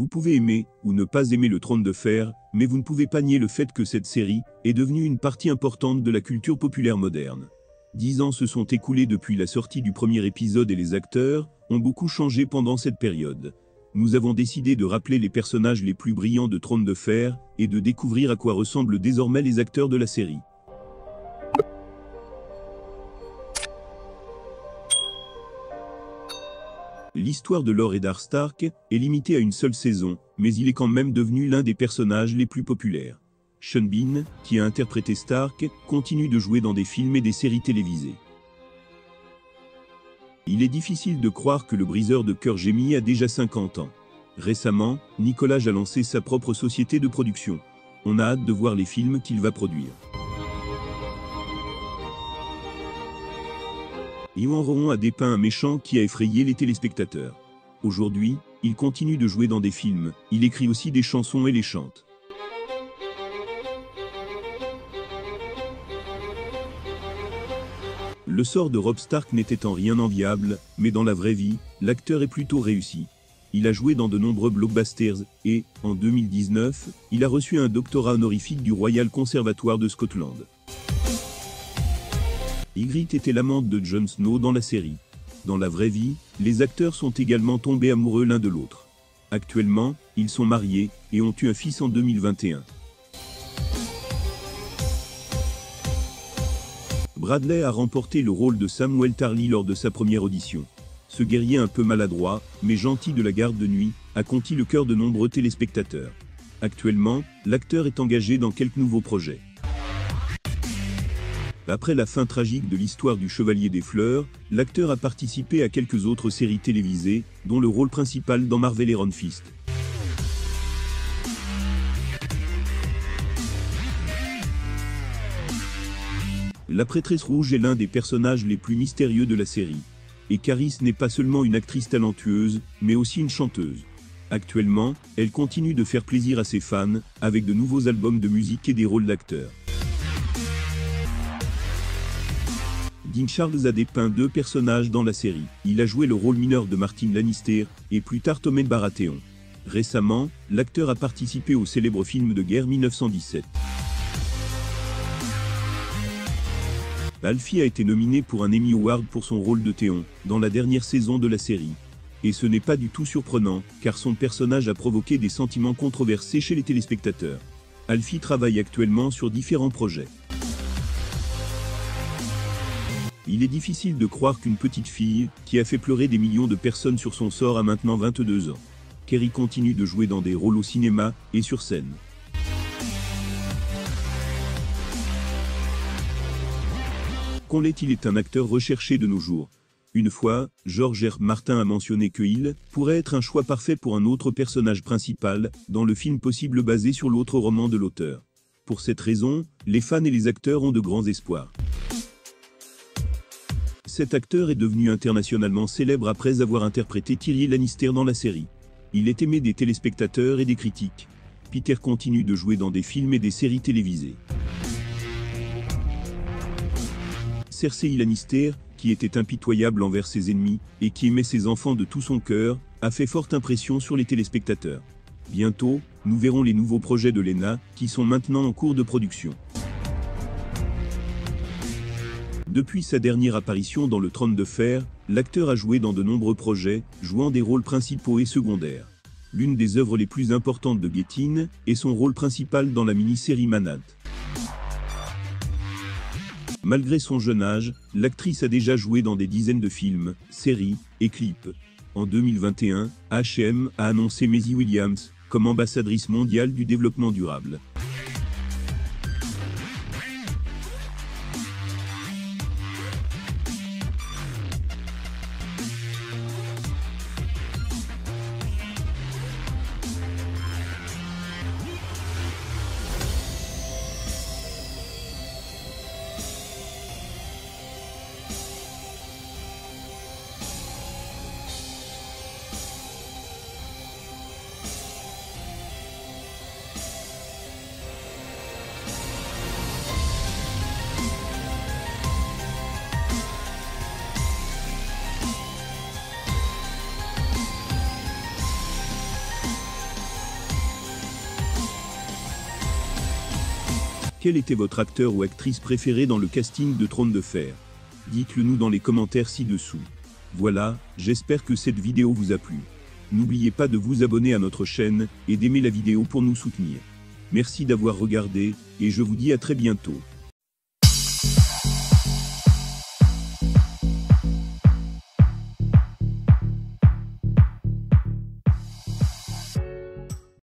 Vous pouvez aimer ou ne pas aimer le Trône de Fer, mais vous ne pouvez pas nier le fait que cette série est devenue une partie importante de la culture populaire moderne. 10 ans se sont écoulés depuis la sortie du premier épisode et les acteurs ont beaucoup changé pendant cette période. Nous avons décidé de rappeler les personnages les plus brillants de Trône de Fer et de découvrir à quoi ressemblent désormais les acteurs de la série. L'histoire de Lor Eddard Stark est limitée à une seule saison, mais il est quand même devenu l'un des personnages les plus populaires. Sean Bean, qui a interprété Stark, continue de jouer dans des films et des séries télévisées. Il est difficile de croire que le briseur de cœur Jaime a déjà 50 ans. Récemment, Nicolas a lancé sa propre société de production. On a hâte de voir les films qu'il va produire. Iwan Rheon a dépeint un méchant qui a effrayé les téléspectateurs. Aujourd'hui, il continue de jouer dans des films, il écrit aussi des chansons et les chante. Le sort de Robb Stark n'était en rien enviable, mais dans la vraie vie, l'acteur est plutôt réussi. Il a joué dans de nombreux blockbusters et, en 2019, il a reçu un doctorat honorifique du Royal Conservatoire de Scotland. Ygritte était l'amante de Jon Snow dans la série. Dans la vraie vie, les acteurs sont également tombés amoureux l'un de l'autre. Actuellement, ils sont mariés et ont eu un fils en 2021. Bradley a remporté le rôle de Samuel Tarly lors de sa première audition. Ce guerrier un peu maladroit, mais gentil de la garde de nuit, a conquis le cœur de nombreux téléspectateurs. Actuellement, l'acteur est engagé dans quelques nouveaux projets. Après la fin tragique de l'histoire du Chevalier des Fleurs, l'acteur a participé à quelques autres séries télévisées, dont le rôle principal dans Marvel Iron Fist. La prêtresse rouge est l'un des personnages les plus mystérieux de la série. Et Carys n'est pas seulement une actrice talentueuse, mais aussi une chanteuse. Actuellement, elle continue de faire plaisir à ses fans, avec de nouveaux albums de musique et des rôles d'acteurs. Dean Charles a dépeint 2 personnages dans la série. Il a joué le rôle mineur de Martin Lannister, et plus tard Tommen Baratheon. Récemment, l'acteur a participé au célèbre film de guerre 1917. Alfie a été nominé pour un Emmy Award pour son rôle de Théon, dans la dernière saison de la série. Et ce n'est pas du tout surprenant, car son personnage a provoqué des sentiments controversés chez les téléspectateurs. Alfie travaille actuellement sur différents projets. Il est difficile de croire qu'une petite fille, qui a fait pleurer des millions de personnes sur son sort a maintenant 22 ans. Kerry continue de jouer dans des rôles au cinéma et sur scène. Conley est un acteur recherché de nos jours. Une fois, George R. Martin a mentionné qu'il pourrait être un choix parfait pour un autre personnage principal, dans le film possible basé sur l'autre roman de l'auteur. Pour cette raison, les fans et les acteurs ont de grands espoirs. Cet acteur est devenu internationalement célèbre après avoir interprété Tyrion Lannister dans la série. Il est aimé des téléspectateurs et des critiques. Peter continue de jouer dans des films et des séries télévisées. Cersei Lannister, qui était impitoyable envers ses ennemis, et qui aimait ses enfants de tout son cœur, a fait forte impression sur les téléspectateurs. Bientôt, nous verrons les nouveaux projets de Lena, qui sont maintenant en cours de production. Depuis sa dernière apparition dans le Trône de Fer, l'acteur a joué dans de nombreux projets, jouant des rôles principaux et secondaires. L'une des œuvres les plus importantes de Gettin est son rôle principal dans la mini-série Manhunt. Malgré son jeune âge, l'actrice a déjà joué dans des dizaines de films, séries et clips. En 2021, H&M a annoncé Maisie Williams comme ambassadrice mondiale du développement durable. Quel était votre acteur ou actrice préféré dans le casting de Trône de Fer? Dites-le nous dans les commentaires ci-dessous. Voilà, j'espère que cette vidéo vous a plu. N'oubliez pas de vous abonner à notre chaîne et d'aimer la vidéo pour nous soutenir. Merci d'avoir regardé, et je vous dis à très bientôt.